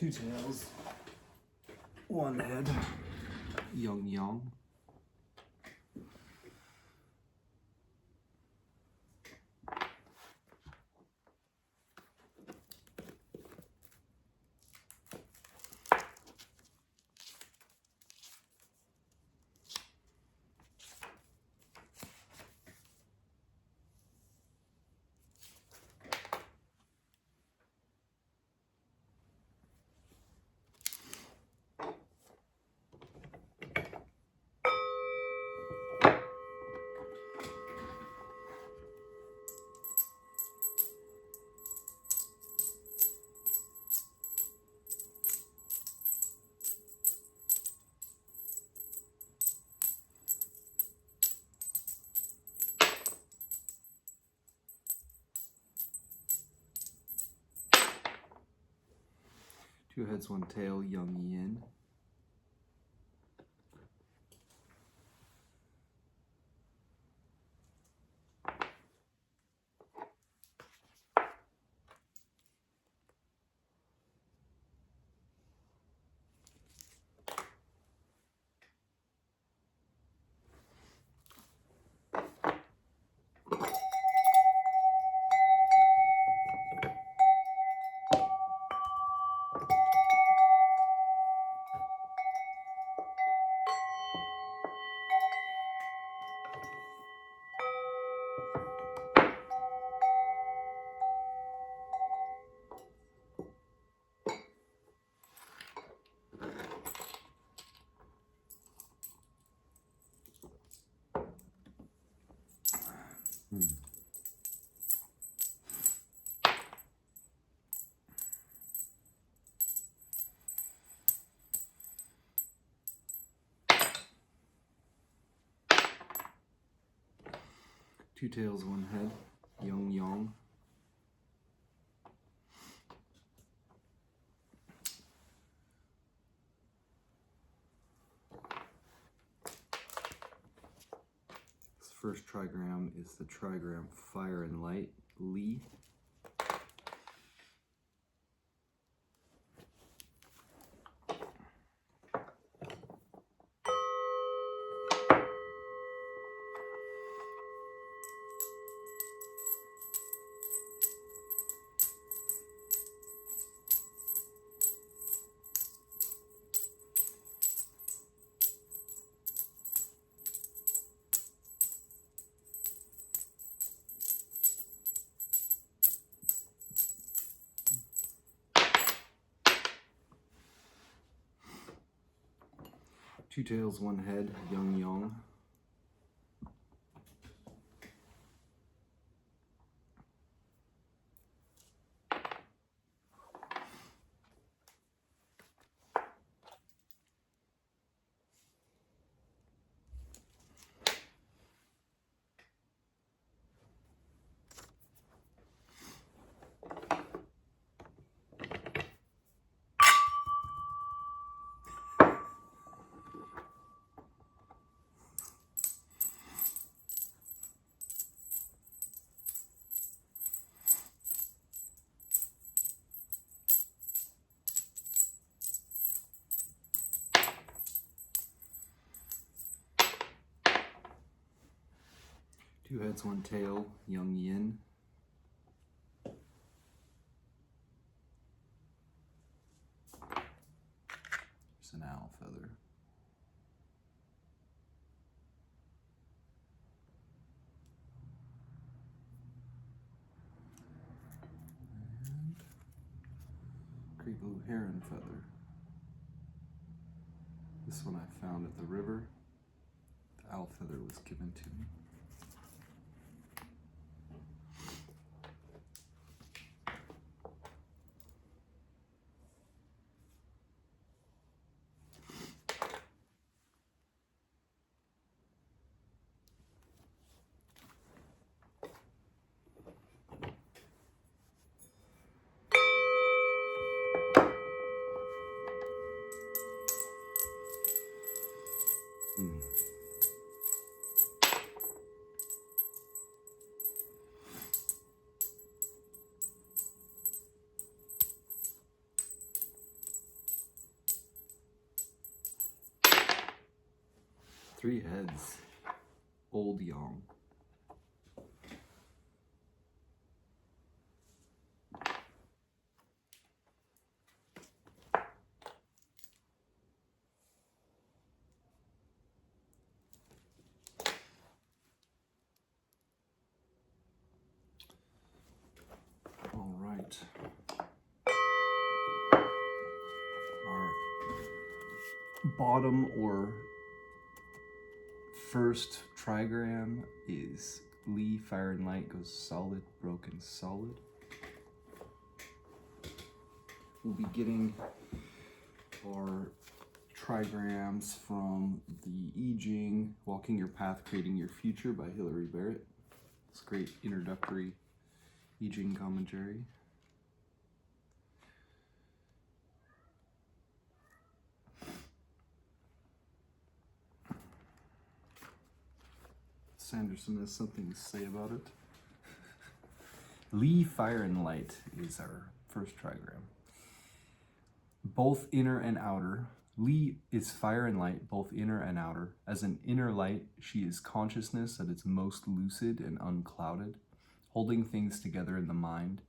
Two tails, one head, yang yang. Two heads, one tail, yang yin. Two tails, one head, yang yang. This first trigram is the trigram Fire and Light, Li. Two tails, one head, yang yang. Two heads, one tail, yang yin. There's an owl feather. And great blue heron feather. This one I found at the river. The owl feather was given to me. 3 heads. Old Yang. All right. Our bottom or first trigram is Li, fire and light, goes solid, broken, solid. We'll be getting our trigrams from the I Ching, Walking Your Path, Creating Your Future by Hilary Barrett. It's a great introductory I Ching commentary. Sanderson has something to say about it. Li, fire and light is our first trigram. Both inner and outer. Li is fire and light, both inner and outer. As an inner light, she is consciousness at its most lucid and unclouded, holding things together in the mind,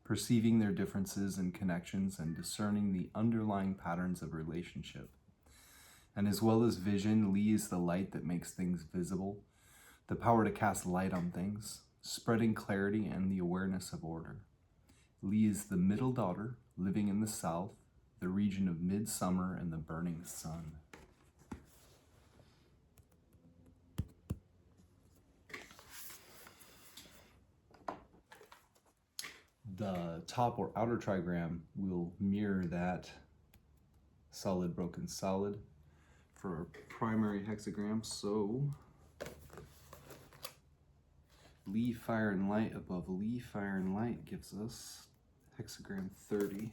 perceiving their differences and connections, and discerning the underlying patterns of relationship. And as well as vision, Li is the light that makes things visible, the power to cast light on things, spreading clarity and the awareness of order. Li is the middle daughter, living in the south, the region of midsummer and the burning sun. The top or outer trigram will mirror that solid, broken, solid for our primary hexagram. So Li, fire and light above Li, fire and light gives us hexagram 30.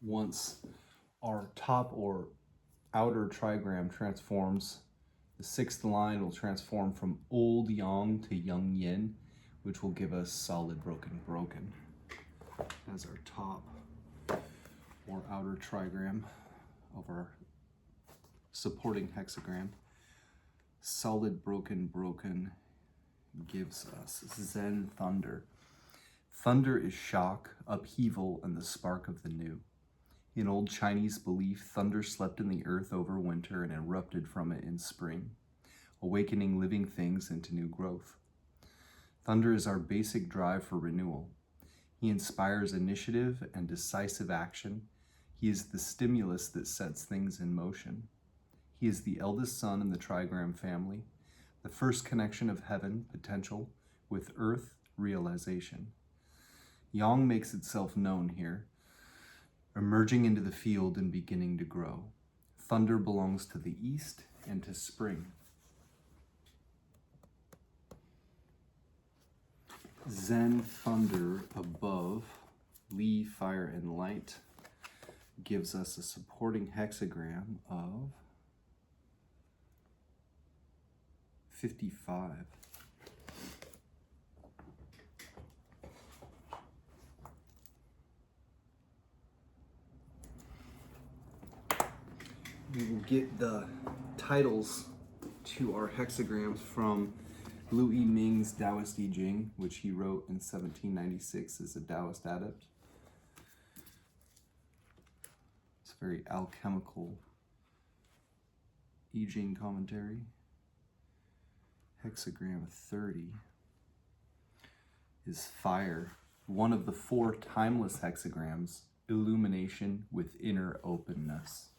Once our top or outer trigram transforms, the 6th line will transform from old yang to young yin, which will give us solid, broken, broken as our top or outer trigram of our supporting hexagram. Solid, broken, broken gives us Zen thunder. Thunder is shock, upheaval, and the spark of the new. In old Chinese belief, thunder slept in the earth over winter and erupted from it in spring, awakening living things into new growth. Thunder is our basic drive for renewal. He inspires initiative and decisive action. He is the stimulus that sets things in motion. He is the eldest son in the trigram family, the first connection of heaven, potential, with earth, realization. Yang makes itself known here, emerging into the field and beginning to grow. Thunder belongs to the east and to spring. Zen thunder above Li, fire and light gives us a supporting hexagram of 55. We will get the titles to our hexagrams from I-ming's Taoist I Ching, which he wrote in 1796 as a Taoist adept. It's a very alchemical I Ching commentary. Hexagram 30 is fire, one of the 4 timeless hexagrams, illumination with inner openness.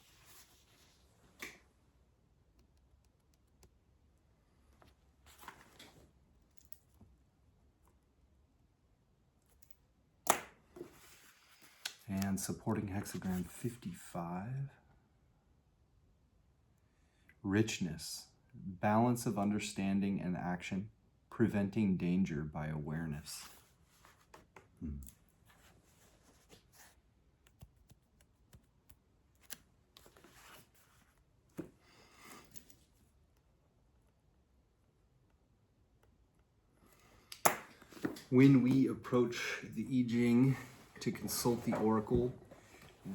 And supporting hexagram 55, richness, balance of understanding and action, preventing danger by awareness. When we approach the I Ching to consult the oracle,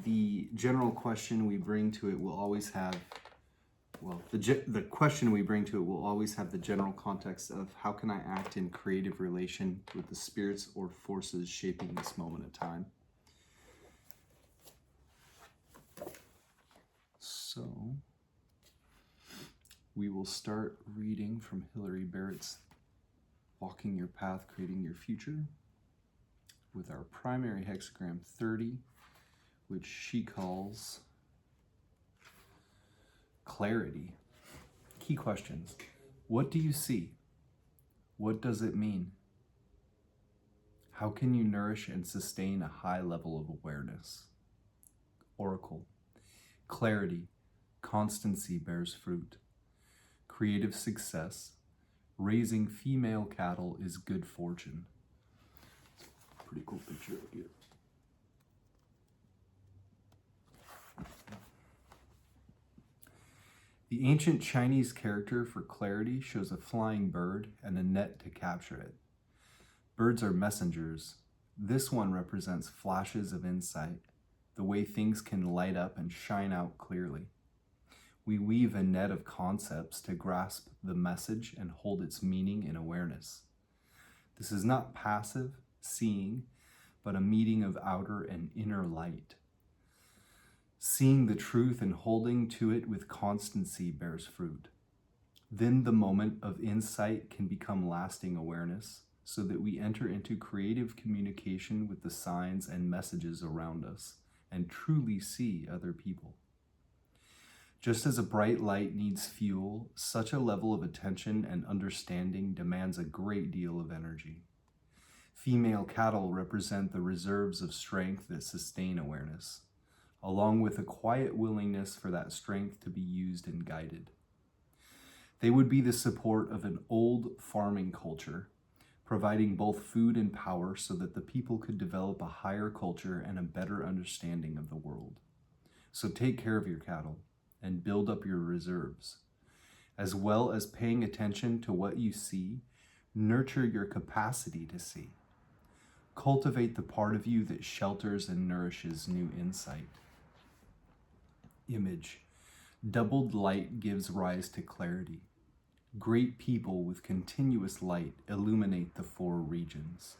The general question we bring to it will always have, the question we bring to it will always have the general context of how can I act in creative relation with the spirits or forces shaping this moment of time. So we will start reading from Hilary Barrett's Walking Your Path, Creating Your Future with our primary hexagram 30, which she calls clarity. Key questions. What do you see? What does it mean? How can you nourish and sustain a high level of awareness? Oracle. Clarity. Constancy bears fruit. Creative success. Raising female cattle is good fortune. Pretty cool picture up here. The ancient Chinese character for clarity shows a flying bird and a net to capture it. Birds are messengers. This one represents flashes of insight, the way things can light up and shine out clearly. We weave a net of concepts to grasp the message and hold its meaning in awareness. This is not passive seeing, but a meeting of outer and inner light. Seeing the truth and holding to it with constancy bears fruit. Then the moment of insight can become lasting awareness, so that we enter into creative communication with the signs and messages around us and truly see other people. Just as a bright light needs fuel, such a level of attention and understanding demands a great deal of energy. Female cattle represent the reserves of strength that sustain awareness, along with a quiet willingness for that strength to be used and guided. They would be the support of an old farming culture, providing both food and power so that the people could develop a higher culture and a better understanding of the world. So take care of your cattle and build up your reserves. As well as paying attention to what you see, nurture your capacity to see. Cultivate the part of you that shelters and nourishes new insight. Image. Doubled light gives rise to clarity. Great people with continuous light illuminate the four regions.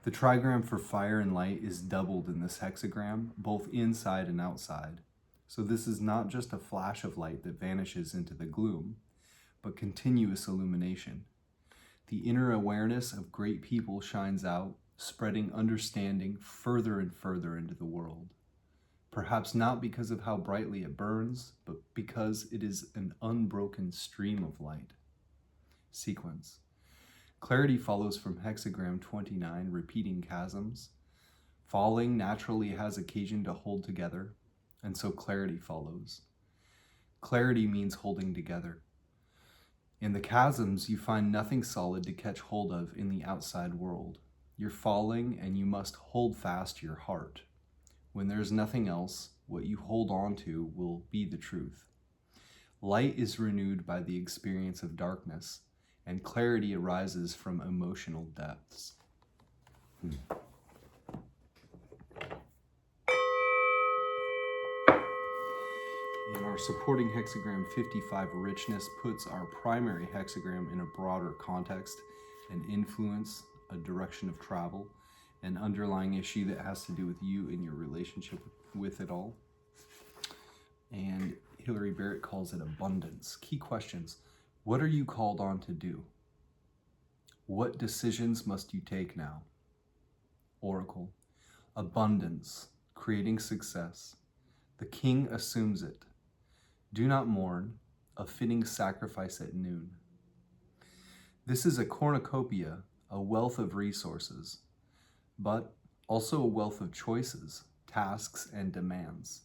The trigram for fire and light is doubled in this hexagram, both inside and outside. So this is not just a flash of light that vanishes into the gloom, but continuous illumination. The inner awareness of great people shines out, spreading understanding further and further into the world. Perhaps not because of how brightly it burns, but because it is an unbroken stream of light. Sequence. Clarity follows from hexagram 29, repeating chasms. Falling naturally has occasion to hold together, and so clarity follows. Clarity means holding together. In the chasms, you find nothing solid to catch hold of in the outside world. You're falling, and you must hold fast your heart. When there's nothing else, what you hold on to will be the truth. Light is renewed by the experience of darkness, and clarity arises from emotional depths. In our supporting hexagram 55, Richness puts our primary hexagram in a broader context, an influence, a direction of travel, an underlying issue that has to do with you and your relationship with it all. And Hilary Barrett calls it abundance. Key questions. What are you called on to do? What decisions must you take now? Oracle. Abundance, creating success. The king assumes it. Do not mourn, a fitting sacrifice at noon. This is a cornucopia, a wealth of resources, but also a wealth of choices, tasks, and demands.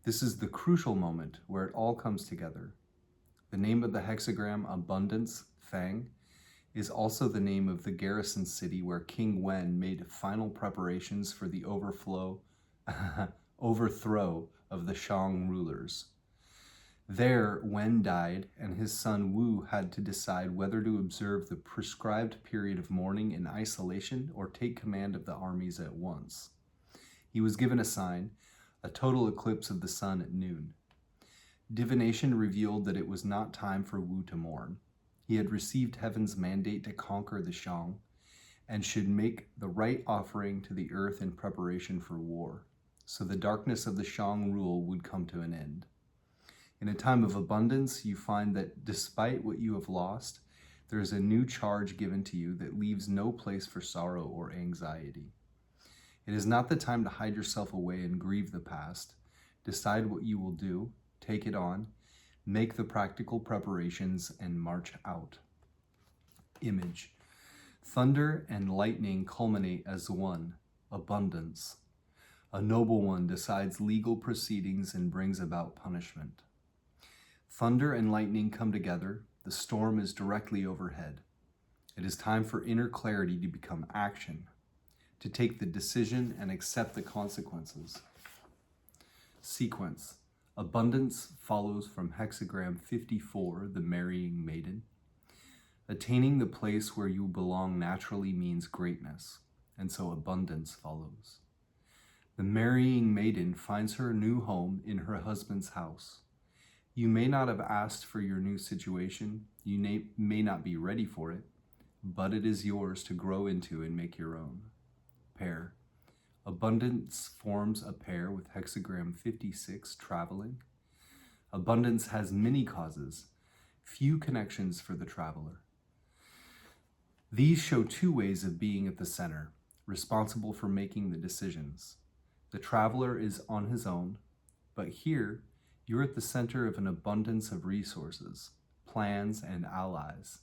This is the crucial moment where it all comes together. The name of the hexagram, Abundance, Fang, is also the name of the garrison city where King Wen made final preparations for the overthrow of the Shang rulers. There, Wen died, and his son Wu had to decide whether to observe the prescribed period of mourning in isolation or take command of the armies at once. He was given a sign, a total eclipse of the sun at noon. Divination revealed that it was not time for Wu to mourn. He had received heaven's mandate to conquer the Shang and should make the right offering to the earth in preparation for war, so the darkness of the Shang rule would come to an end. In a time of abundance, you find that despite what you have lost, there is a new charge given to you that leaves no place for sorrow or anxiety. It is not the time to hide yourself away and grieve the past. Decide what you will do, take it on, make the practical preparations, and march out. Image. Thunder and lightning culminate as one, abundance. A noble one decides legal proceedings and brings about punishment. Thunder and lightning come together. The storm is directly overhead. It is time for inner clarity to become action, to take the decision and accept the consequences. Sequence. Abundance follows from Hexagram 54, the marrying maiden. Attaining the place where you belong naturally means greatness, and so abundance follows. The marrying maiden finds her new home in her husband's house. You may not have asked for your new situation, you may not be ready for it, but it is yours to grow into and make your own. Pair. Abundance forms a pair with Hexagram 56, traveling. Abundance has many causes, few connections for the traveler. These show two ways of being at the center, responsible for making the decisions. The traveler is on his own, but here, you're at the center of an abundance of resources, plans, and allies,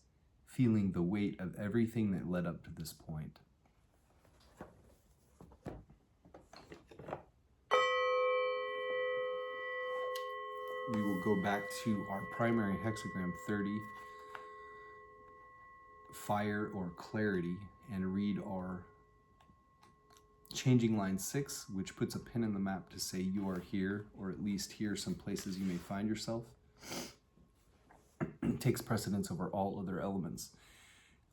feeling the weight of everything that led up to this point. We will go back to our primary hexagram 30, fire or clarity, and read our changing line 6, which puts a pin in the map to say you are here, or at least here are some places you may find yourself. It takes precedence over all other elements.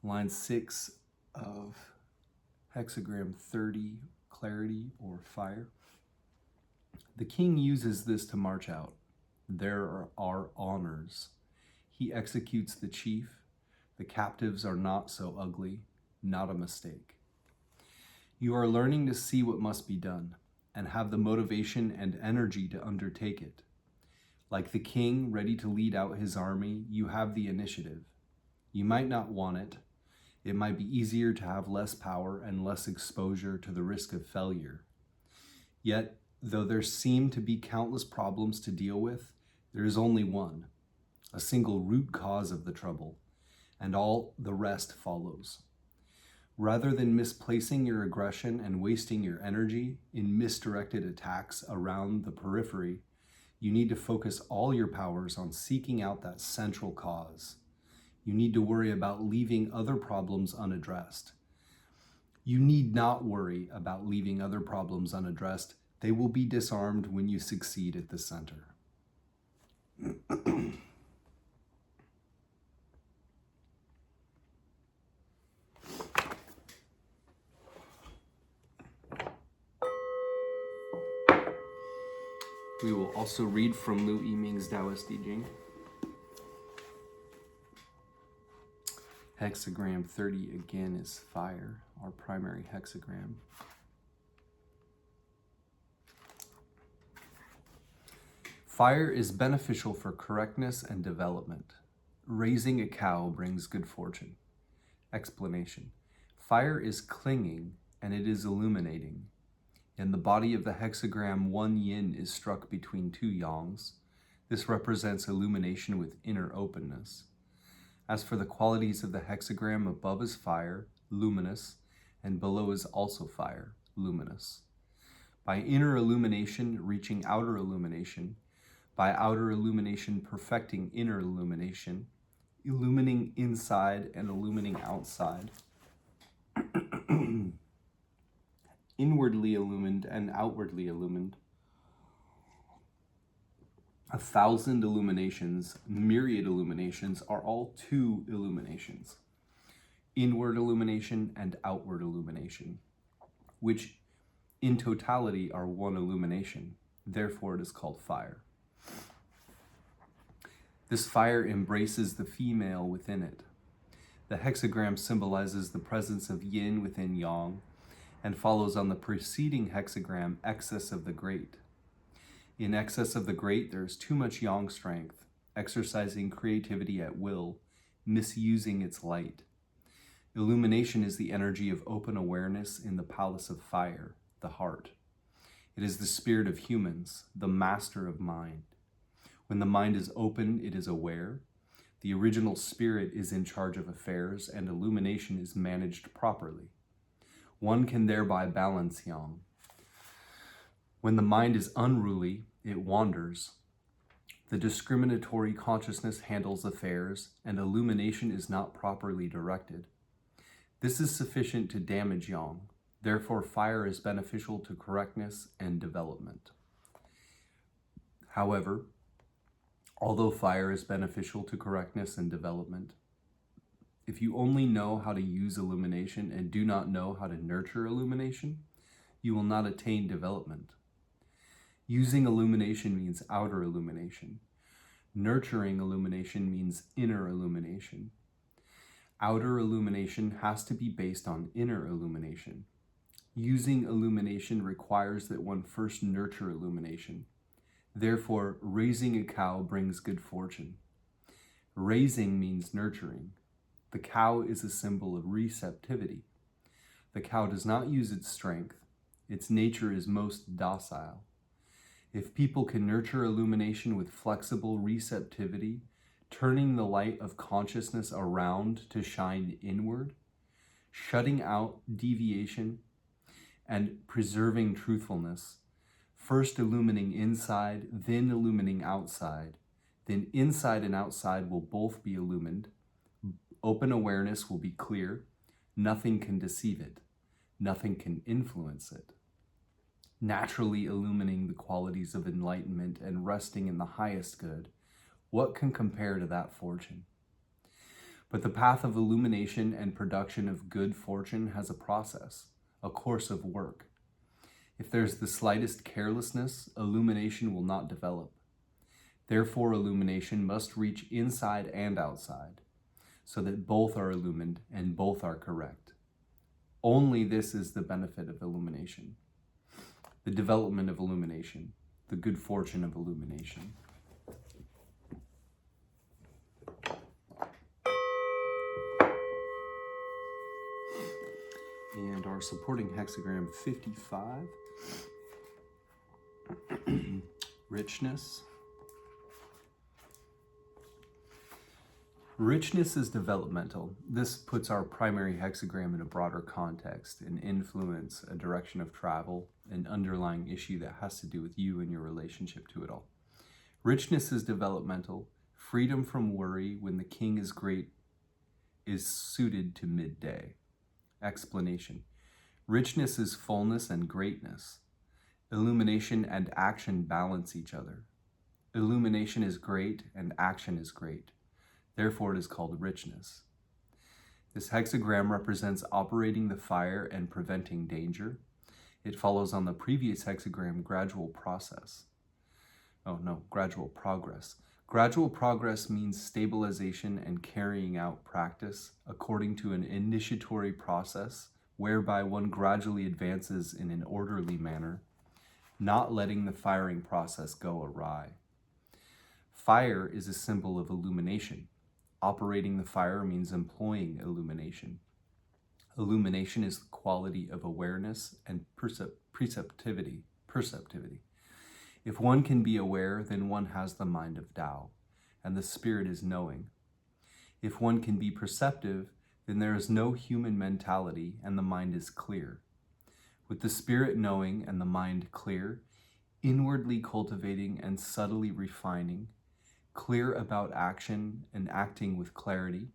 Line 6 of hexagram 30, clarity or fire. The king uses this to march out. There are honors. He executes the chief. The captives are not so ugly, not a mistake. You are learning to see what must be done and have the motivation and energy to undertake it. Like the king ready to lead out his army, you have the initiative. You might not want it. It might be easier to have less power and less exposure to the risk of failure. Yet, though there seem to be countless problems to deal with, there is only one, a single root cause of the trouble, and all the rest follows. Rather than misplacing your aggression and wasting your energy in misdirected attacks around the periphery, you need to focus all your powers on seeking out that central cause. You need to worry about leaving other problems unaddressed. You need not worry about leaving other problems unaddressed. They will be disarmed when you succeed at the center. We will also read from Lu I-ming's Taoist I Ching. Hexagram 30 again is fire, our primary hexagram. Fire is beneficial for correctness and development. Raising a cow brings good fortune. Explanation. Fire is clinging and it is illuminating. In the body of the hexagram, one yin is struck between two yangs. This represents illumination with inner openness. As for the qualities of the hexagram, above is fire, luminous, and below is also fire, luminous. By inner illumination reaching outer illumination, by outer illumination perfecting inner illumination, illumining inside and illumining outside, inwardly illumined and outwardly illumined. 1,000 illuminations, myriad illuminations are all two illuminations, inward illumination and outward illumination, which in totality are one illumination. Therefore, it is called fire. This fire embraces the female within it. The hexagram symbolizes the presence of yin within yang and follows on the preceding hexagram, excess of the great. In excess of the great, there is too much yang strength, exercising creativity at will, misusing its light. Illumination is the energy of open awareness in the palace of fire, the heart. It is the spirit of humans, the master of mind. When the mind is open, it is aware. The original spirit is in charge of affairs, and illumination is managed properly. One can thereby balance yang. When the mind is unruly, it wanders. The discriminatory consciousness handles affairs, and illumination is not properly directed. This is sufficient to damage yang. Therefore, fire is beneficial to correctness and development. However, although fire is beneficial to correctness and development, if you only know how to use illumination and do not know how to nurture illumination, you will not attain development. Using illumination means outer illumination. Nurturing illumination means inner illumination. Outer illumination has to be based on inner illumination. Using illumination requires that one first nurture illumination. Therefore, raising a cow brings good fortune. Raising means nurturing. The cow is a symbol of receptivity. The cow does not use its strength. Its nature is most docile. If people can nurture illumination with flexible receptivity, turning the light of consciousness around to shine inward, shutting out deviation, and preserving truthfulness, first illumining inside, then illumining outside, then inside and outside will both be illumined. Open awareness will be clear. Nothing can deceive it. Nothing can influence it. Naturally illumining the qualities of enlightenment and resting in the highest good, what can compare to that fortune? But the path of illumination and production of good fortune has a process, a course of work. If there's the slightest carelessness, illumination will not develop. Therefore, illumination must reach inside and outside, so that both are illumined and both are correct. Only this is the benefit of illumination. The development of illumination, the good fortune of illumination. And our supporting hexagram 55, Richness. Richness is developmental. This puts our primary hexagram in a broader context, an influence, a direction of travel, an underlying issue that has to do with you and your relationship to it all. Richness is developmental. Freedom from worry when the king is great is suited to midday. Explanation. Richness is fullness and greatness. Illumination and action balance each other. Illumination is great and action is great. Therefore, it is called richness. This hexagram represents operating the fire and preventing danger. It follows on the previous hexagram, gradual progress. Gradual progress means stabilization and carrying out practice according to an initiatory process whereby one gradually advances in an orderly manner, not letting the firing process go awry. Fire is a symbol of illumination. Operating the fire means employing illumination. Illumination is the quality of awareness and perceptivity. If one can be aware, then one has the mind of Tao, and the spirit is knowing. If one can be perceptive, then there is no human mentality, and the mind is clear. With the spirit knowing and the mind clear, inwardly cultivating and subtly refining, clear about action and acting with clarity,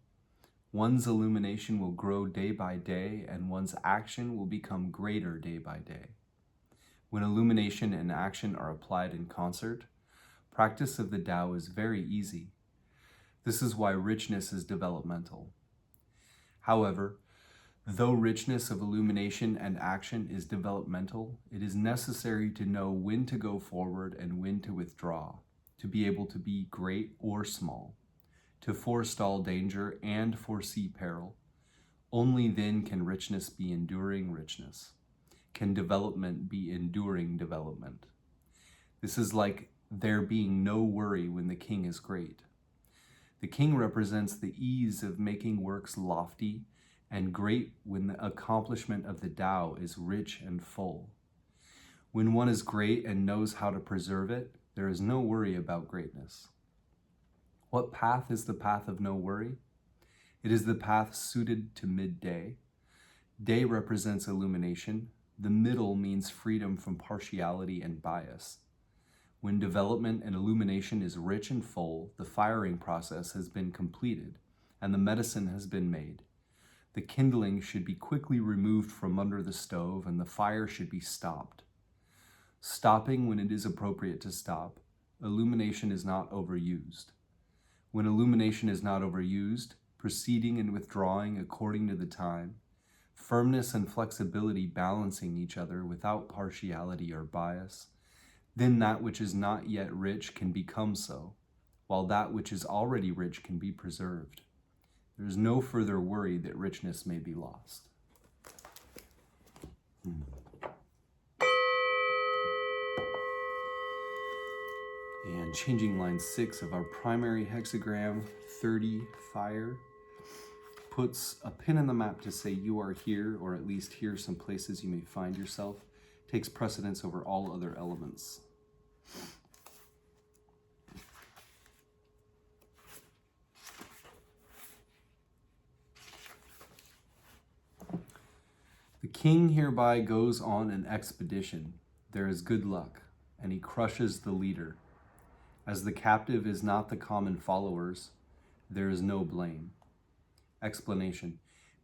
one's illumination will grow day by day, and one's action will become greater day by day. When illumination and action are applied in concert, practice of the Tao is very easy. This is why richness is developmental. However, Though richness of illumination and action is developmental, it is necessary to know when to go forward and when to withdraw, to be able to be great or small, to forestall danger and foresee peril. Only then can richness be enduring richness, can development be enduring development. This is like there being no worry when the king is great. The king represents the ease of making works lofty and great when the accomplishment of the Tao is rich and full. When one is great and knows how to preserve it, there is no worry about greatness. What path is the path of no worry? It is the path suited to midday. Day represents illumination. The middle means freedom from partiality and bias. When development and illumination is rich and full, the firing process has been completed and the medicine has been made. The kindling should be quickly removed from under the stove and the fire should be stopped. Stopping when it is appropriate to stop. Illumination is not overused. When illumination is not overused, proceeding and withdrawing according to the time, firmness and flexibility balancing each other without partiality or bias, then that which is not yet rich can become so, while that which is already rich can be preserved. There is no further worry that richness may be lost. And changing line 6 of our primary hexagram, 30 fire, puts a pin in the map to say you are here, or at least here some places you may find yourself, takes precedence over all other elements. The king hereby goes on an expedition. There is good luck, and he crushes the leader. As the captive is not the common followers, there is no blame. Explanation.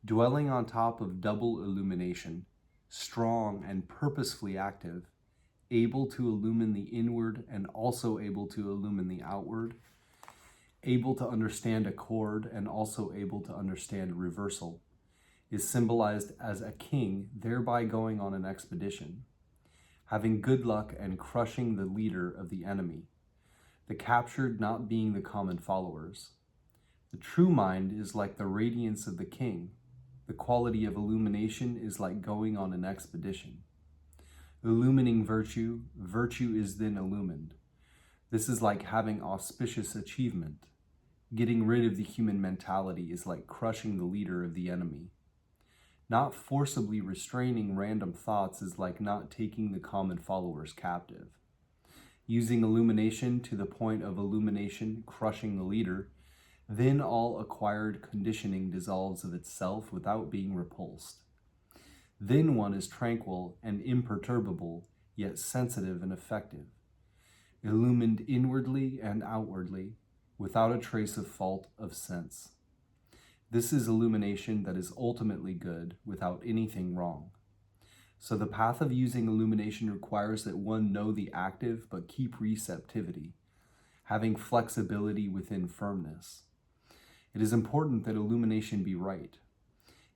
Dwelling on top of double illumination, strong and purposefully active, able to illumine the inward and also able to illumine the outward, able to understand accord and also able to understand reversal, is symbolized as a king thereby going on an expedition, having good luck and crushing the leader of the enemy, the captured not being the common followers. The true mind is like the radiance of the king. The quality of illumination is like going on an expedition. Illumining virtue, virtue is then illumined. This is like having auspicious achievement. Getting rid of the human mentality is like crushing the leader of the enemy. Not forcibly restraining random thoughts is like not taking the common followers captive. Using illumination to the point of illumination crushing the leader, then all acquired conditioning dissolves of itself without being repulsed. Then one is tranquil and imperturbable, yet sensitive and effective, illumined inwardly and outwardly, without a trace of fault of sense. This is illumination that is ultimately good, without anything wrong. So the path of using illumination requires that one know the active but keep receptivity, having flexibility within firmness. It is important that illumination be right.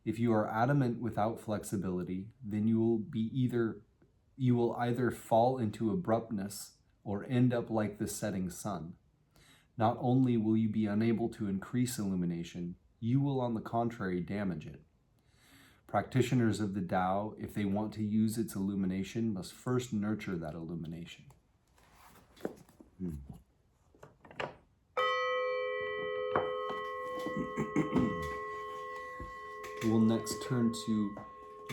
If you are adamant without flexibility, then you will either fall into abruptness or end up like the setting sun. Not only will you be unable to increase illumination, you will on the contrary damage it. Practitioners of the Tao, if they want to use its illumination, must first nurture that illumination. We'll next turn to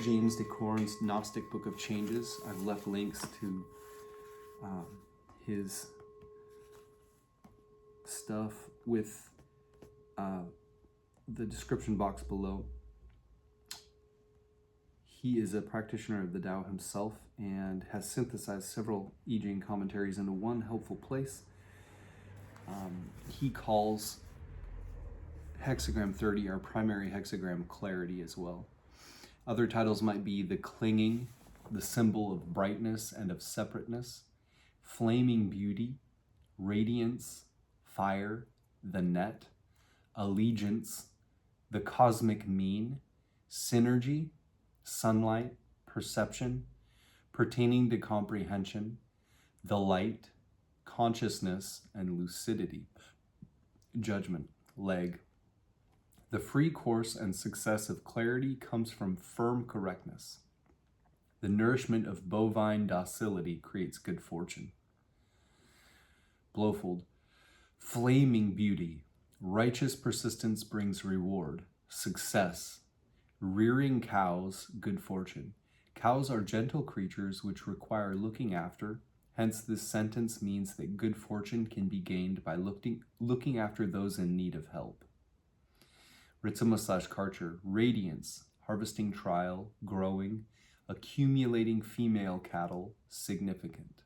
James Dekorne's Gnostic Book of Changes. I've left links to his stuff with the description box below. He is a practitioner of the Tao himself and has synthesized several I-ming commentaries into one helpful place. He calls Hexagram 30 our primary hexagram clarity as well. Other titles might be the clinging, the symbol of brightness and of separateness, flaming beauty, radiance, fire, the net, allegiance, the cosmic mean, synergy, sunlight, perception, pertaining to comprehension, the light, consciousness, and lucidity, judgment, leg. The free course and success of clarity comes from firm correctness. The nourishment of bovine docility creates good fortune. Blowfold, flaming beauty, righteous persistence brings reward, success, rearing cows, good fortune. Cows are gentle creatures which require looking after. Hence, this sentence means that good fortune can be gained by looking after those in need of help. Ritsuma/Karcher, radiance, harvesting trial, growing, accumulating female cattle, significant.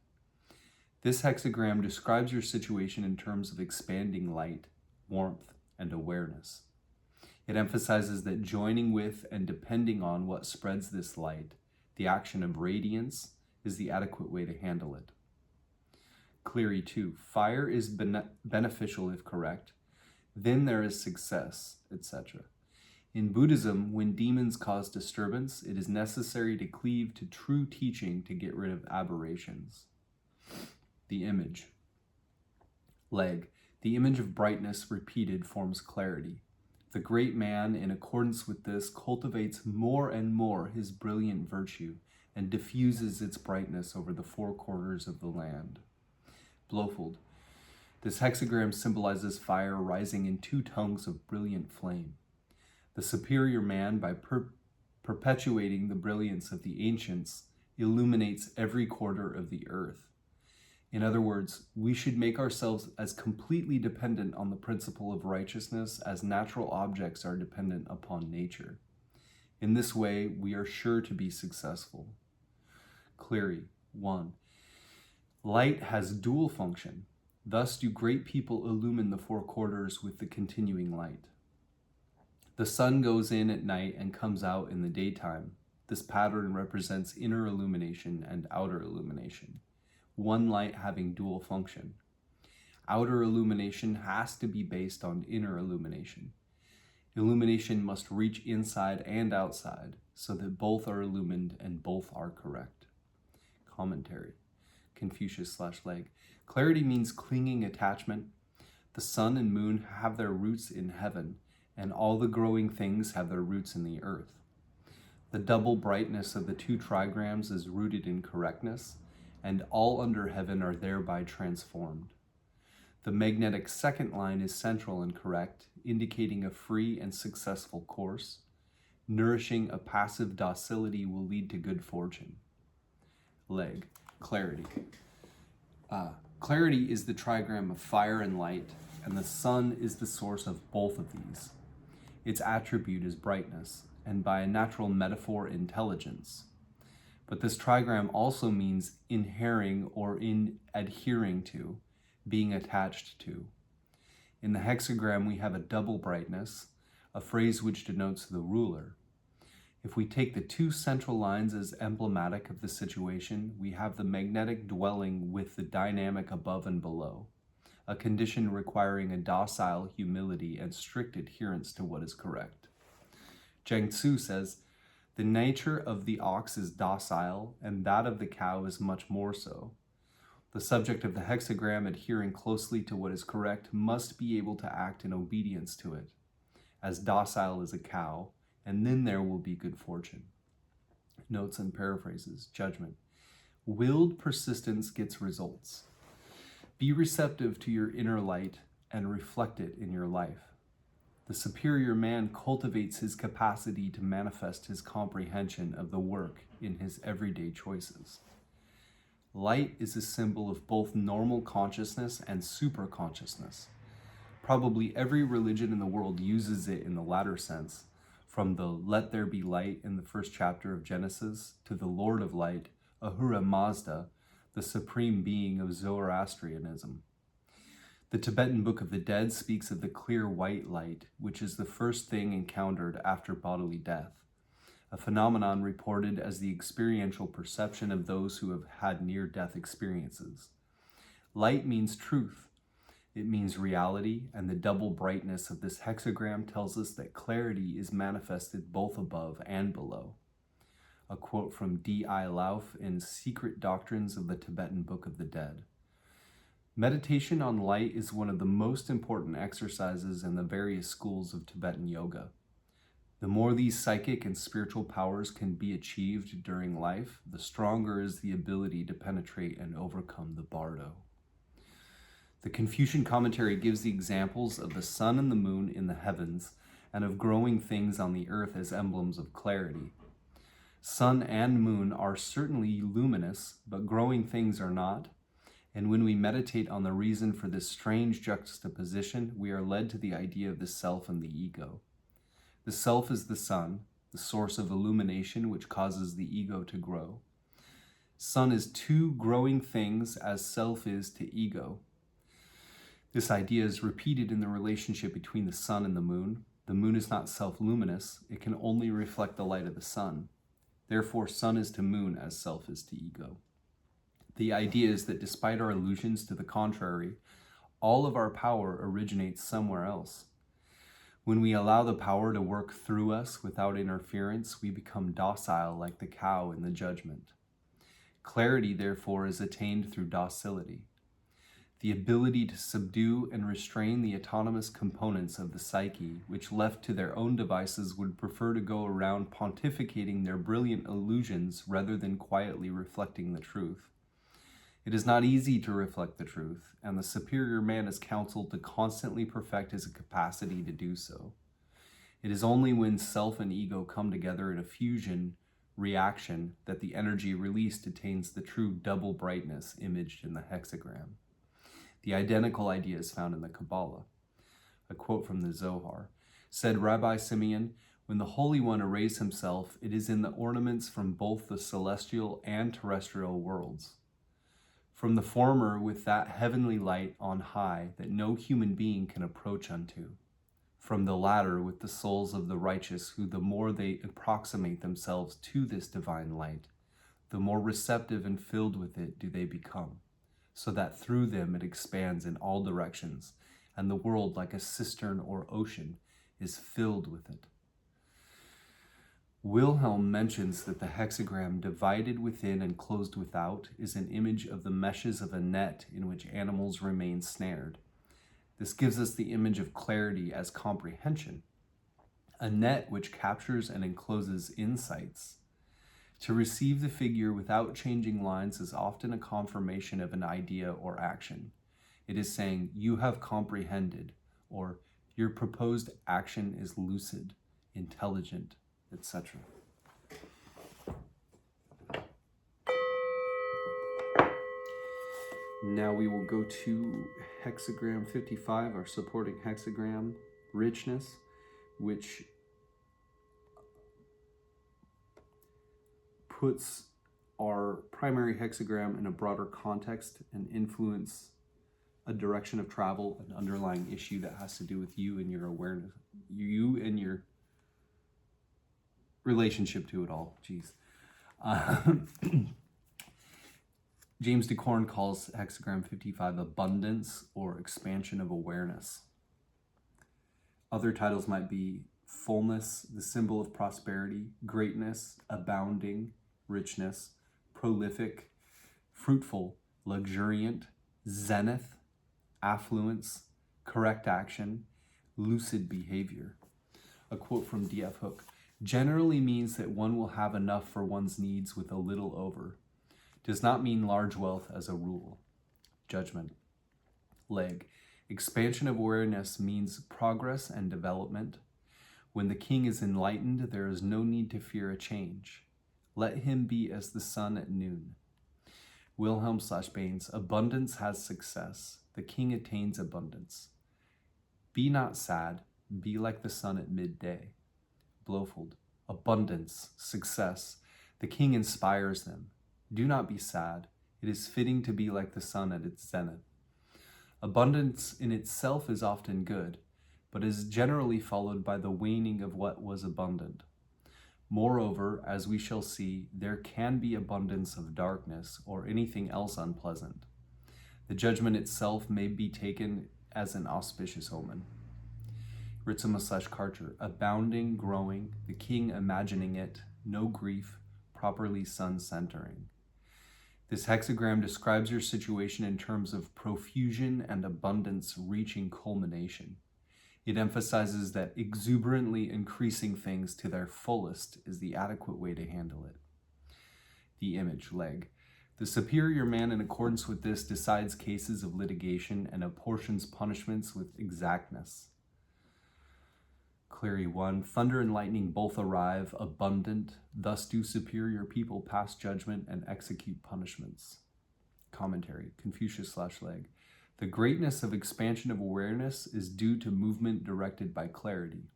This hexagram describes your situation in terms of expanding light, warmth, and awareness. It emphasizes that joining with and depending on what spreads this light, the action of radiance, is the adequate way to handle it. Cleary 2, fire is beneficial if correct, then there is success, etc. In Buddhism, when demons cause disturbance, it is necessary to cleave to true teaching to get rid of aberrations. The image. Leg. The image of brightness repeated forms clarity. The great man, in accordance with this, cultivates more and more his brilliant virtue and diffuses its brightness over the four corners of the land. Blowfold. This hexagram symbolizes fire rising in two tongues of brilliant flame. The superior man, by perpetuating the brilliance of the ancients, illuminates every quarter of the earth. In other words, we should make ourselves as completely dependent on the principle of righteousness as natural objects are dependent upon nature. In this way, we are sure to be successful. Cleary 1. Light has dual function. Thus do great people illumine the four quarters with the continuing light. The sun goes in at night and comes out in the daytime. This pattern represents inner illumination and outer illumination, one light having dual function. Outer illumination has to be based on inner illumination. Illumination must reach inside and outside so that both are illumined and both are correct. Commentary. Confucius/Leg. Clarity means clinging attachment. The sun and moon have their roots in heaven, and all the growing things have their roots in the earth. The double brightness of the two trigrams is rooted in correctness, and all under heaven are thereby transformed. The magnetic second line is central and correct, indicating a free and successful course. Nourishing a passive docility will lead to good fortune. Leg. Clarity. Clarity is the trigram of fire and light, and the sun is the source of both of these. Its attribute is brightness, and by a natural metaphor, intelligence. But this trigram also means inhering or in adhering to, being attached to. In the hexagram, we have a double brightness, a phrase which denotes the ruler. If we take the two central lines as emblematic of the situation, we have the magnetic dwelling with the dynamic above and below, a condition requiring a docile humility and strict adherence to what is correct. Zhang Tzu says, the nature of the ox is docile, and that of the cow is much more so. The subject of the hexagram, adhering closely to what is correct, must be able to act in obedience to it, as docile as a cow, and then there will be good fortune. Notes and paraphrases. Judgment. Willed persistence gets results. Be receptive to your inner light and reflect it in your life. The superior man cultivates his capacity to manifest his comprehension of the work in his everyday choices. Light is a symbol of both normal consciousness and superconsciousness. Probably every religion in the world uses it in the latter sense, from the let there be light in the first chapter of Genesis to the Lord of Light, Ahura Mazda, the supreme being of Zoroastrianism. The Tibetan Book of the Dead speaks of the clear white light, which is the first thing encountered after bodily death, a phenomenon reported as the experiential perception of those who have had near-death experiences. Light means truth. It means reality, and the double brightness of this hexagram tells us that clarity is manifested both above and below. A quote from D.I. Lauf in Secret Doctrines of the Tibetan Book of the Dead. Meditation on light is one of the most important exercises in the various schools of Tibetan yoga. The more these psychic and spiritual powers can be achieved during life, the stronger is the ability to penetrate and overcome the bardo. The Confucian commentary gives the examples of the sun and the moon in the heavens and of growing things on the earth as emblems of clarity. Sun and moon are certainly luminous, but growing things are not. And when we meditate on the reason for this strange juxtaposition, we are led to the idea of the self and the ego. The self is the sun, the source of illumination which causes the ego to grow. Sun is two growing things as self is to ego. This idea is repeated in the relationship between the sun and the moon. The moon is not self-luminous, it can only reflect the light of the sun. Therefore, sun is to moon as self is to ego. The idea is that despite our illusions to the contrary, all of our power originates somewhere else. When we allow the power to work through us without interference, we become docile like the cow in the judgment. Clarity, therefore, is attained through docility. The ability to subdue and restrain the autonomous components of the psyche, which left to their own devices would prefer to go around pontificating their brilliant illusions rather than quietly reflecting the truth. It is not easy to reflect the truth, and the superior man is counseled to constantly perfect his capacity to do so. It is only when self and ego come together in a fusion reaction that the energy released attains the true double brightness imaged in the hexagram. The identical idea is found in the Kabbalah. A quote from the Zohar. Said Rabbi Simeon, "When the Holy One arrays himself, it is in the ornaments from both the celestial and terrestrial worlds. From the former with that heavenly light on high that no human being can approach unto. From the latter with the souls of the righteous, who the more they approximate themselves to this divine light, the more receptive and filled with it do they become, so that through them it expands in all directions, and the world, like a cistern or ocean, is filled with it." Wilhelm mentions that the hexagram, divided within and closed without, is an image of the meshes of a net in which animals remain snared. This gives us the image of clarity as comprehension, a net which captures and encloses insights. To receive the figure without changing lines is often a confirmation of an idea or action. It is saying, "You have comprehended," or "Your proposed action is lucid, intelligent," etc. Now we will go to hexagram 55, our supporting hexagram, Richness, which puts our primary hexagram in a broader context and influence a direction of travel, an underlying issue that has to do with you and your awareness, you and your relationship to it all. Jeez. James Dekorne calls hexagram 55 abundance or expansion of awareness. Other titles might be fullness, the symbol of prosperity, greatness, abounding, richness, prolific, fruitful, luxuriant, zenith, affluence, correct action, lucid behavior. A quote from D.F. Hook. Generally means that one will have enough for one's needs with a little over. Does not mean large wealth as a rule. Judgment. Leg. Expansion of awareness means progress and development. When the king is enlightened, there is no need to fear a change. Let him be as the sun at noon. Wilhelm/Baines. Abundance has success. The king attains abundance. Be not sad. Be like the sun at midday. Blofeld. Abundance, success. The king inspires them. Do not be sad. It is fitting to be like the sun at its zenith. Abundance in itself is often good, but is generally followed by the waning of what was abundant. Moreover, as we shall see, there can be abundance of darkness or anything else unpleasant. The judgment itself may be taken as an auspicious omen. Ritzema/Karcher, abounding, growing, the king imagining it, no grief, properly sun-centering. This hexagram describes your situation in terms of profusion and abundance reaching culmination. It emphasizes that exuberantly increasing things to their fullest is the adequate way to handle it. The image, leg. The superior man, in accordance with this, decides cases of litigation and apportions punishments with exactness. Clary 1, thunder and lightning both arrive, abundant, thus do superior people pass judgment and execute punishments. Commentary, Confucius/Leg. The greatness of expansion of awareness is due to movement directed by clarity.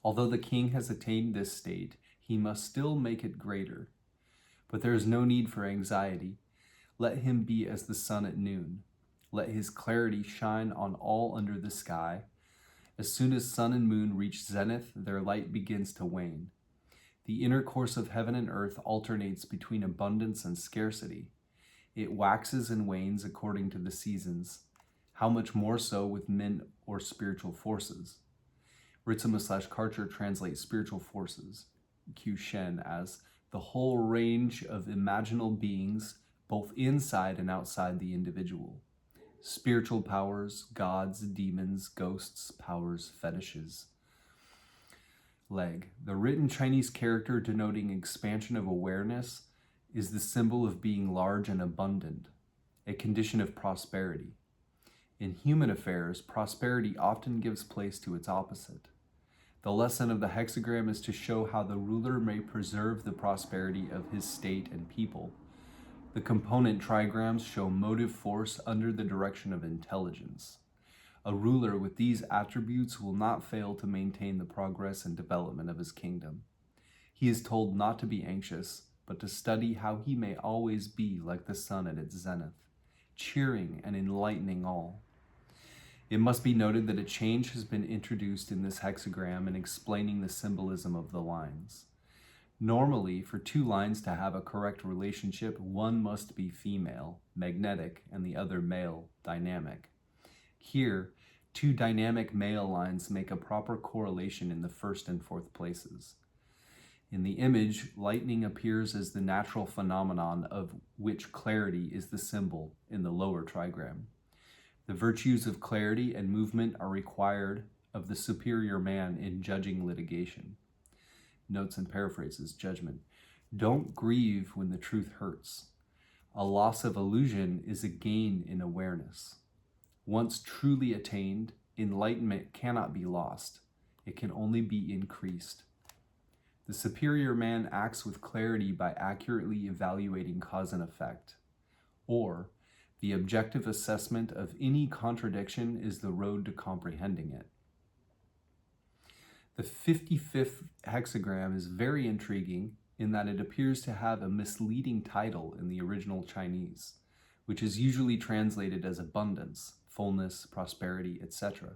Although the king has attained this state, he must still make it greater. But there is no need for anxiety. Let him be as the sun at noon. Let his clarity shine on all under the sky. As soon as sun and moon reach zenith, their light begins to wane. The inner course of heaven and earth alternates between abundance and scarcity. It waxes and wanes according to the seasons. How much more so with men or spiritual forces? Ritzema/Karcher translates spiritual forces, Q Shen, as the whole range of imaginal beings, both inside and outside the individual. Spiritual powers, gods, demons, ghosts, powers, fetishes. Leg. The written Chinese character denoting expansion of awareness is the symbol of being large and abundant, a condition of prosperity. In human affairs, prosperity often gives place to its opposite. The lesson of the hexagram is to show how the ruler may preserve the prosperity of his state and people. The component trigrams show motive force under the direction of intelligence. A ruler with these attributes will not fail to maintain the progress and development of his kingdom. He is told not to be anxious, but to study how he may always be like the sun at its zenith, cheering and enlightening all. It must be noted that a change has been introduced in this hexagram in explaining the symbolism of the lines. Normally, for two lines to have a correct relationship, one must be female, magnetic, and the other male, dynamic. Here, two dynamic male lines make a proper correlation in the first and fourth places. In the image, lightning appears as the natural phenomenon of which clarity is the symbol in the lower trigram. The virtues of clarity and movement are required of the superior man in judging litigation. Notes and paraphrases, judgment. Don't grieve when the truth hurts. A loss of illusion is a gain in awareness. Once truly attained, enlightenment cannot be lost. It can only be increased. The superior man acts with clarity by accurately evaluating cause and effect. Or, the objective assessment of any contradiction is the road to comprehending it. The 55th hexagram is very intriguing in that it appears to have a misleading title in the original Chinese, which is usually translated as abundance, fullness, prosperity, etc.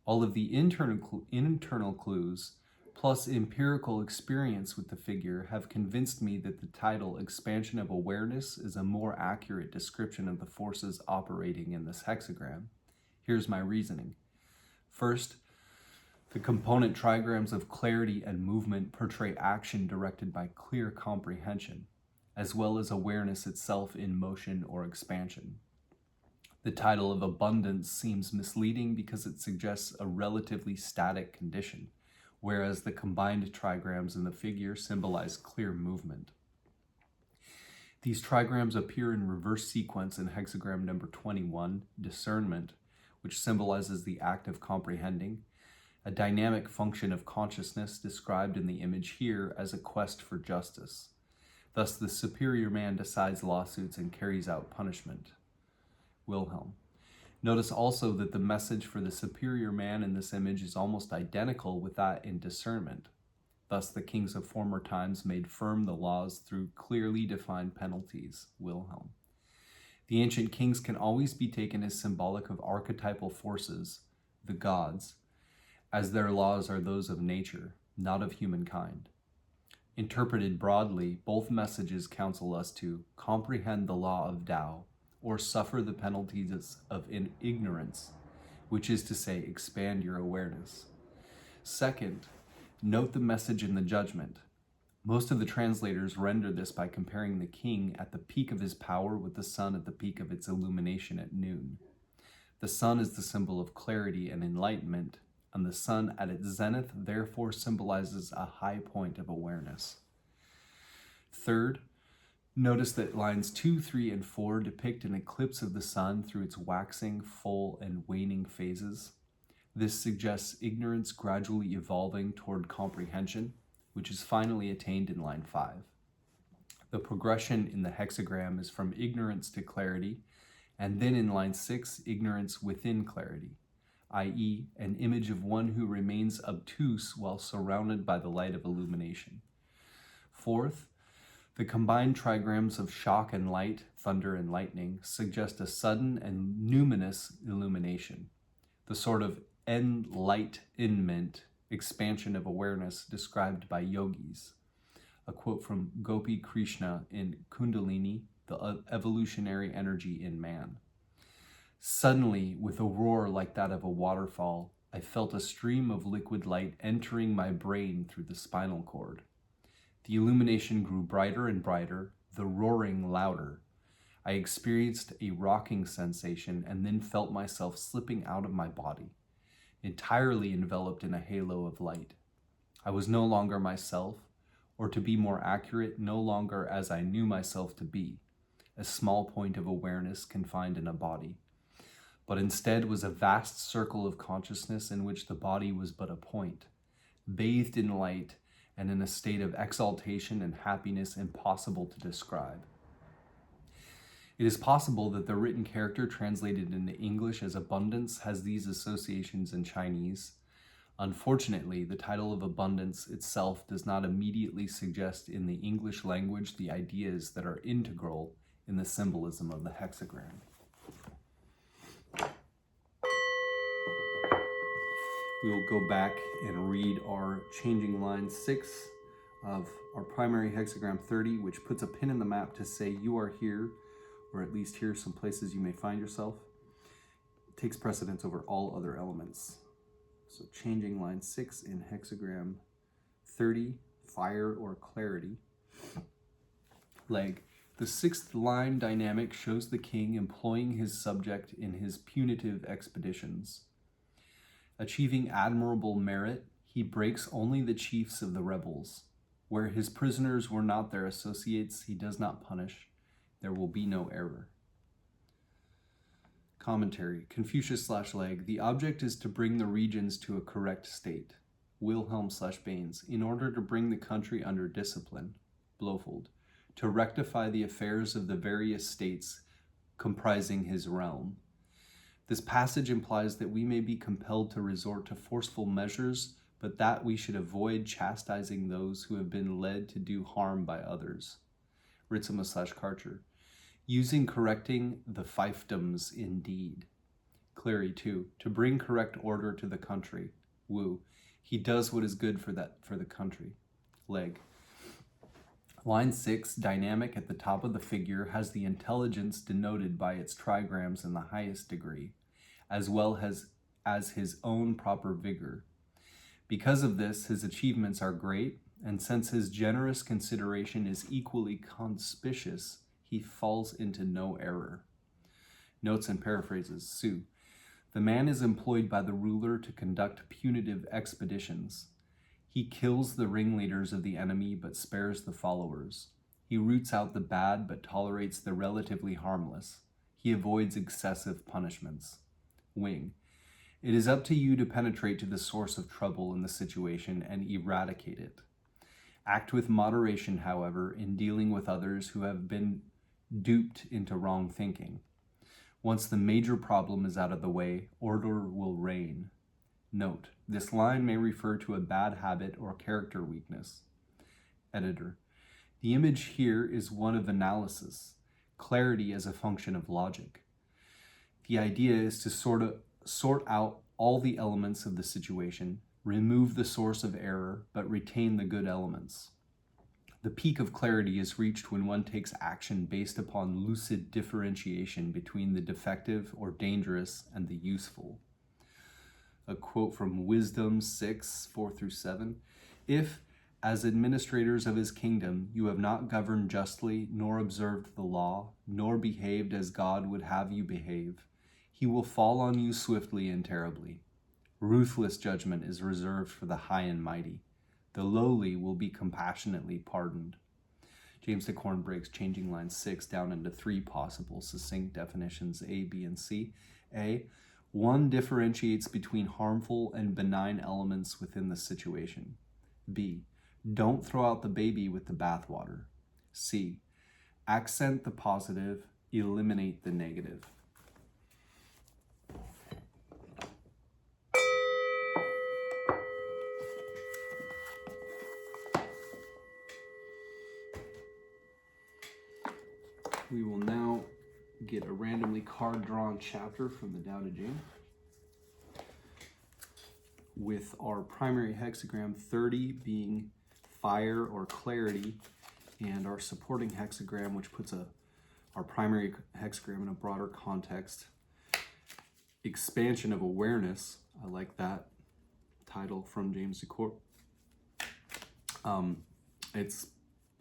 All of the internal clues, plus empirical experience with the figure, have convinced me that the title Expansion of Awareness is a more accurate description of the forces operating in this hexagram. Here's my reasoning. First, the component trigrams of clarity and movement portray action directed by clear comprehension, as well as awareness itself in motion or expansion. The title of abundance seems misleading because it suggests a relatively static condition, whereas the combined trigrams in the figure symbolize clear movement. These trigrams appear in reverse sequence in hexagram number 21, discernment, which symbolizes the act of comprehending, a dynamic function of consciousness described in the image here as a quest for justice. Thus, the superior man decides lawsuits and carries out punishment. Wilhelm. Notice also that the message for the superior man in this image is almost identical with that in discernment. Thus, the kings of former times made firm the laws through clearly defined penalties. Wilhelm. The ancient kings can always be taken as symbolic of archetypal forces, the gods, as their laws are those of nature, not of humankind. Interpreted broadly, both messages counsel us to comprehend the law of Tao, or suffer the penalties of ignorance, which is to say, expand your awareness. Second, note the message in the judgment. Most of the translators render this by comparing the king at the peak of his power with the sun at the peak of its illumination at noon. The sun is the symbol of clarity and enlightenment, and the sun at its zenith therefore symbolizes a high point of awareness. Third, notice that lines 2, 3, and 4 depict an eclipse of the sun through its waxing, full, and waning phases. This suggests ignorance gradually evolving toward comprehension, which is finally attained in line 5. The progression in the hexagram is from ignorance to clarity, and then in line 6, ignorance within clarity, i.e., an image of one who remains obtuse while surrounded by the light of illumination. Fourth, the combined trigrams of shock and light, thunder and lightning, suggest a sudden and numinous illumination, the sort of enlightenment, expansion of awareness described by yogis. A quote from Gopi Krishna in Kundalini, the evolutionary energy in man. Suddenly, with a roar like that of a waterfall, I felt a stream of liquid light entering my brain through the spinal cord. The illumination grew brighter and brighter, the roaring louder. I experienced a rocking sensation and then felt myself slipping out of my body, entirely enveloped in a halo of light. I was no longer myself, or to be more accurate, no longer as I knew myself to be, a small point of awareness confined in a body, but instead was a vast circle of consciousness in which the body was but a point, bathed in light and in a state of exaltation and happiness impossible to describe. It is possible that the written character translated into English as abundance has these associations in Chinese. Unfortunately, the title of abundance itself does not immediately suggest in the English language the ideas that are integral in the symbolism of the hexagram. We will go back and read our changing line 6 of our primary hexagram 30, which puts a pin in the map to say you are here, or at least here are some places you may find yourself. It takes precedence over all other elements. So changing line 6 in hexagram 30, fire or clarity. Leg. The 6th line dynamic shows the king employing his subject in his punitive expeditions. Achieving admirable merit, he breaks only the chiefs of the rebels. Where his prisoners were not their associates, he does not punish. There will be no error. Commentary. Confucius/Leg. The object is to bring the regions to a correct state. Wilhelm/Baines. In order to bring the country under discipline. Blofeld. To rectify the affairs of the various states comprising his realm. This passage implies that we may be compelled to resort to forceful measures, but that we should avoid chastising those who have been led to do harm by others. Ritzema/Karcher. Using correcting the fiefdoms indeed. Clary 2. To bring correct order to the country. Wu. He does what is good for the country. Leg. Line 6, dynamic at the top of the figure, has the intelligence denoted by its trigrams in the highest degree, as well as his own proper vigor. Because of this, his achievements are great, and since his generous consideration is equally conspicuous, he falls into no error. Notes and paraphrases. Su. The man is employed by the ruler to conduct punitive expeditions. He kills the ringleaders of the enemy but spares the followers. He roots out the bad but tolerates the relatively harmless. He avoids excessive punishments. Wing. It is up to you to penetrate to the source of trouble in the situation and eradicate it. Act with moderation, however, in dealing with others who have been duped into wrong thinking. Once the major problem is out of the way, order will reign. Note, this line may refer to a bad habit or character weakness. Editor. The image here is one of analysis, clarity as a function of logic. The idea is to sort out all the elements of the situation, remove the source of error, but retain the good elements. The peak of clarity is reached when one takes action based upon lucid differentiation between the defective or dangerous and the useful. A quote from Wisdom 6, 4-7. If, as administrators of his kingdom, you have not governed justly, nor observed the law, nor behaved as God would have you behave, he will fall on you swiftly and terribly. Ruthless judgment is reserved for the high and mighty. The lowly will be compassionately pardoned. James Dekorne breaks Changing Line 6 down into 3 possible succinct definitions, A, B, and C. A, one differentiates between harmful and benign elements within the situation. B, don't throw out the baby with the bathwater. C, accent the positive, eliminate the negative. We will now get a randomly card-drawn chapter from the Tao Te Ching, with our primary hexagram 30 being fire or clarity, and our supporting hexagram, which puts our primary hexagram in a broader context, expansion of awareness. I like that title from James Dekorne. It's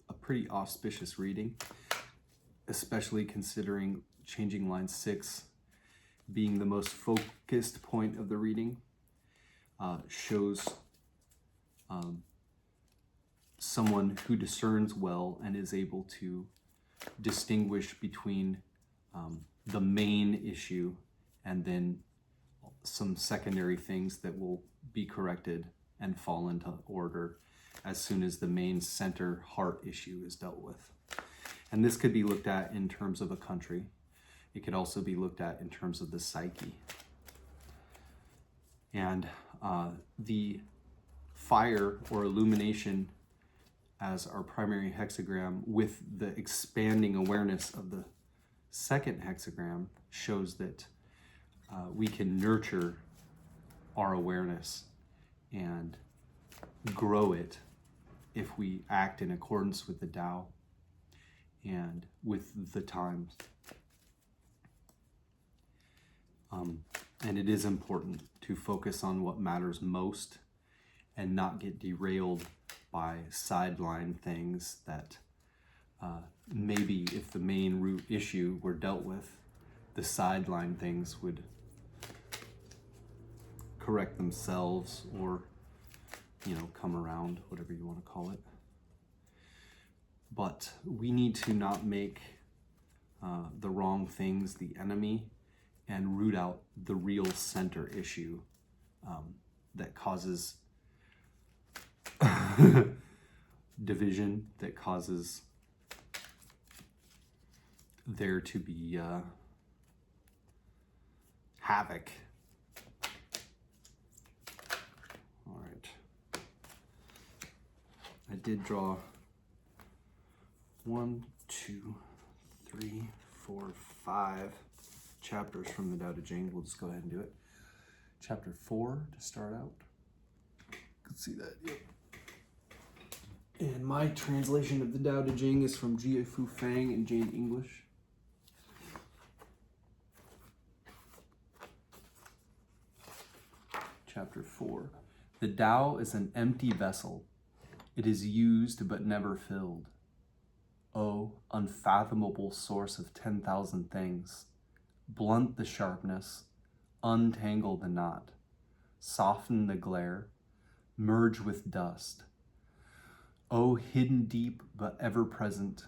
a pretty auspicious reading, especially considering Changing Line 6 being the most focused point of the reading. Shows someone who discerns well and is able to distinguish between the main issue and then some secondary things that will be corrected and fall into order as soon as the main center heart issue is dealt with. And this could be looked at in terms of a country. It could also be looked at in terms of the psyche. And the fire or illumination as our primary hexagram with the expanding awareness of the second hexagram shows that we can nurture our awareness and grow it if we act in accordance with the Tao and with the times. And it is important to focus on what matters most and not get derailed by sideline things that maybe if the main root issue were dealt with, the sideline things would correct themselves or, come around, whatever you want to call it. But we need to not make the wrong things the enemy and root out the real center issue that causes division, that causes there to be havoc. All right. I did draw 1, 2, 3, 4, 5 chapters from the Tao Te Ching. We'll just go ahead and do it. Chapter 4 to start out. You can see that. Yep. And my translation of the Tao Te Ching is from Jie Fu Fang in Jane English. Chapter 4. The Tao is an empty vessel. It is used but never filled. O unfathomable source of 10,000 things, blunt the sharpness, untangle the knot, soften the glare, merge with dust. O hidden deep but ever present,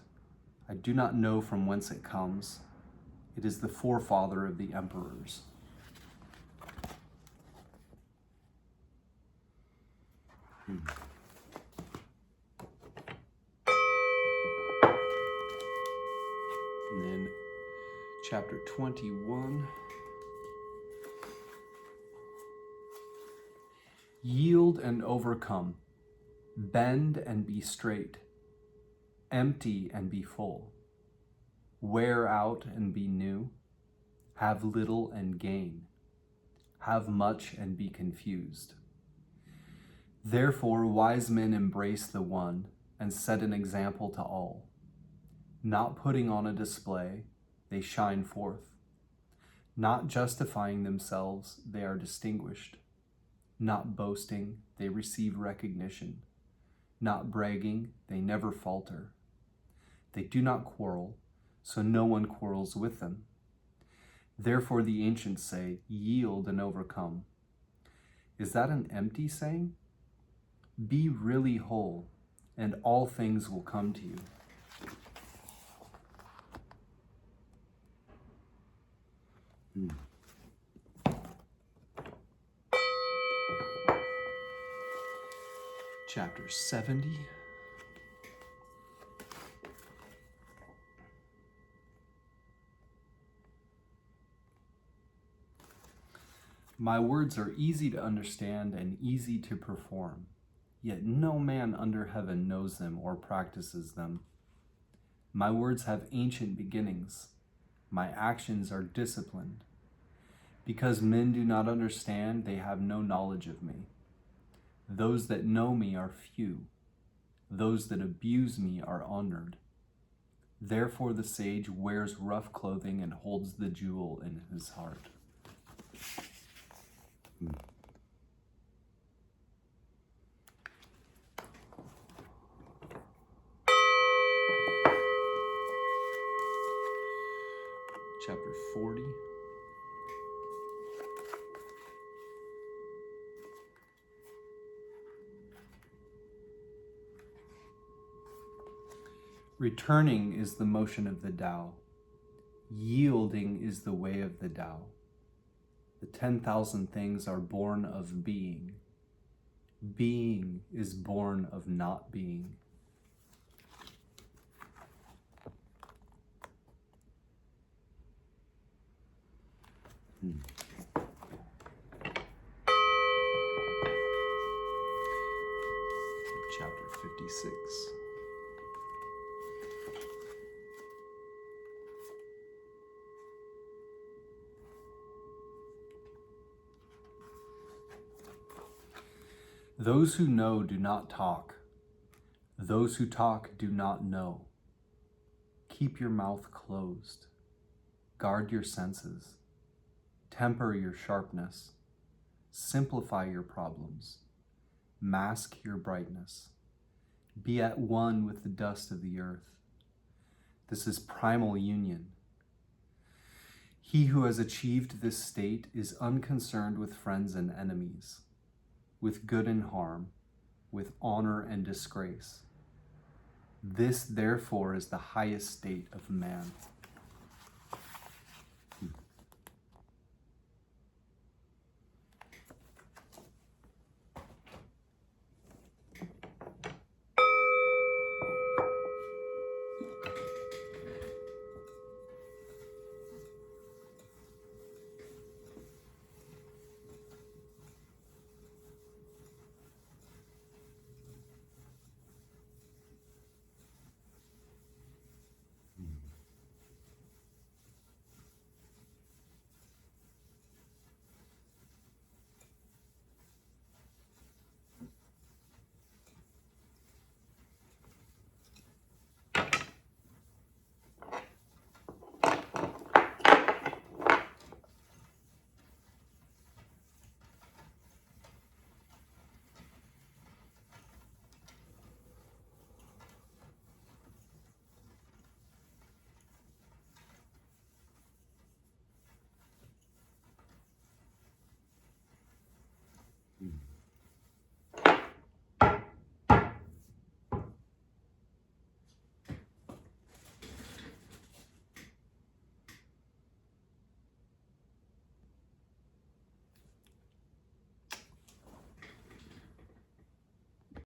I do not know from whence it comes. It is the forefather of the emperors. And then chapter 21. Yield and overcome. Bend and be straight. Empty and be full. Wear out and be new. Have little and gain. Have much and be confused. Therefore, wise men embrace the one and set an example to all. Not putting on a display, they shine forth. Not justifying themselves, they are distinguished. Not boasting, they receive recognition. Not bragging, they never falter. They do not quarrel, so no one quarrels with them. Therefore the ancients say, yield and overcome. Is that an empty saying? Be really whole, and all things will come to you. Chapter 70. My words are easy to understand and easy to perform, yet no man under heaven knows them or practices them. My words have ancient beginnings. My actions are disciplined. Because men do not understand, they have no knowledge of me. Those that know me are few. Those that abuse me are honored. Therefore the sage wears rough clothing and holds the jewel in his heart. Chapter 40. Returning is the motion of the Tao. Yielding is the way of the Tao. The 10,000 things are born of being. Being is born of not being. Chapter 56. Those who know do not talk. Those who talk do not know. Keep your mouth closed. Guard your senses. Temper your sharpness. Simplify your problems. Mask your brightness. Be at one with the dust of the earth. This is primal union. He who has achieved this state is unconcerned with friends and enemies, with good and harm, with honor and disgrace. This, therefore, is the highest state of man.